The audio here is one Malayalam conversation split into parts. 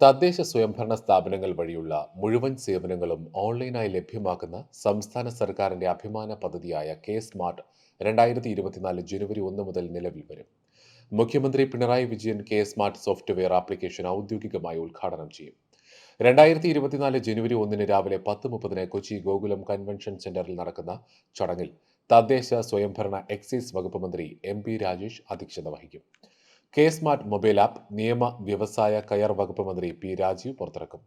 തദ്ദേശ സ്വയംഭരണ സ്ഥാപനങ്ങൾ വഴിയുള്ള മുഴുവൻ സേവനങ്ങളും ഓൺലൈനായി ലഭ്യമാക്കുന്ന സംസ്ഥാന സർക്കാരിന്റെ അഭിമാന പദ്ധതിയായ കെ സ്മാർട്ട് 2024 ജനുവരി 1 മുതൽ നിലവിൽ വരും. മുഖ്യമന്ത്രി Pinarayi Vijayan K smart software application ഔദ്യോഗികമായി ഉദ്ഘാടനം ചെയ്യും. 2024 ജനുവരി 1 രാവിലെ 10:30 കൊച്ചി ഗോകുലം കൺവെൻഷൻ സെന്ററിൽ നടക്കുന്ന ചടങ്ങിൽ തദ്ദേശ സ്വയംഭരണ എക്സൈസ് വകുപ്പ് മന്ത്രി എം.പി. രാജേഷ് അധ്യക്ഷത വഹിക്കും. കെ സ്മാർട്ട് മൊബൈൽ ആപ്പ് നിയമ വ്യവസായ കയർ വകുപ്പ് മന്ത്രി പി രാജീവ് പുറത്തിറക്കും.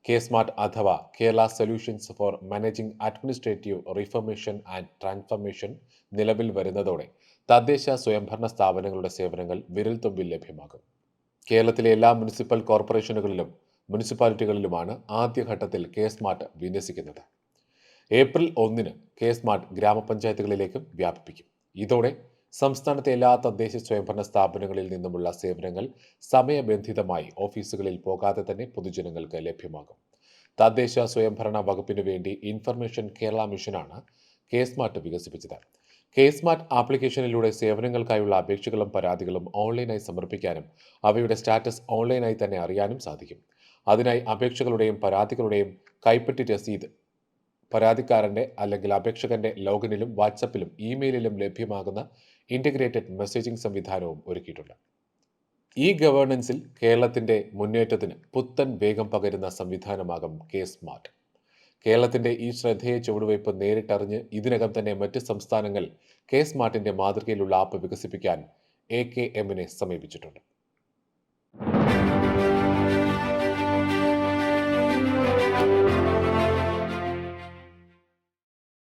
കെ സ്മാർട്ട് അഥവാ Kerala solutions for managing administrative reformation and transformation നിലവിൽ വരുന്നതോടെ തദ്ദേശ സ്വയംഭരണ സ്ഥാപനങ്ങളുടെ സേവനങ്ങൾ വിരൽത്തുമ്പിൽ ലഭ്യമാകും. കേരളത്തിലെ എല്ലാ മുനിസിപ്പൽ കോർപ്പറേഷനുകളിലും മുനിസിപ്പാലിറ്റികളിലുമാണ് ആദ്യഘട്ടത്തിൽ കെ സ്മാർട്ട് വിന്യസിക്കുന്നത്. ഏപ്രിൽ 1 കെ സ്മാർട്ട് ഗ്രാമപഞ്ചായത്തുകളിലേക്കും വ്യാപിപ്പിക്കും. ഇതോടെ സംസ്ഥാനത്തെ എല്ലാ തദ്ദേശ സ്വയംഭരണ സ്ഥാപനങ്ങളിൽ നിന്നുമുള്ള സേവനങ്ങൾ സമയബന്ധിതമായി ഓഫീസുകളിൽ പോകാതെ തന്നെ പൊതുജനങ്ങൾക്ക് ലഭ്യമാകും. തദ്ദേശ സ്വയംഭരണ വകുപ്പിനു വേണ്ടി ഇൻഫർമേഷൻ കേരള മിഷനാണ് കെ സ്മാർട്ട് വികസിപ്പിച്ചത്. കെ സ്മാർട്ട് ആപ്ലിക്കേഷനിലൂടെ സേവനങ്ങൾക്കായുള്ള അപേക്ഷകളും പരാതികളും ഓൺലൈനായി സമർപ്പിക്കാനും അവയുടെ സ്റ്റാറ്റസ് ഓൺലൈനായി തന്നെ അറിയാനും സാധിക്കും. അതിനായി അപേക്ഷകളുടെയും പരാതികളുടെയും കൈപ്പറ്റി രസീത് പരാതിക്കാരന്റെ അല്ലെങ്കിൽ അപേക്ഷകന്റെ ലോഗിനിലും വാട്സപ്പിലും ഇമെയിലിലും ലഭ്യമാകുന്ന ഇന്റഗ്രേറ്റഡ് മെസ്സേജിംഗ് സംവിധാനവും ഒരുക്കിയിട്ടുണ്ട്. ഈ ഗവേണൻസിൽ കേരളത്തിന്റെ മുന്നേറ്റത്തിന് പുത്തൻ വേഗം പകരുന്ന സംവിധാനമാകും കെ സ്മാർട്ട്. കേരളത്തിന്റെ ഈ ശ്രദ്ധേയ ചുവടുവയ്പ് നേരിട്ടറിഞ്ഞ് ഇതിനകം തന്നെ മറ്റ് സംസ്ഥാനങ്ങൾ കെ സ്മാർട്ടിന്റെ മാതൃകയിലുള്ള ആപ്പ് വികസിപ്പിക്കാൻ എ.കെ.എമ്മിനെ സമീപിച്ചിട്ടുണ്ട്.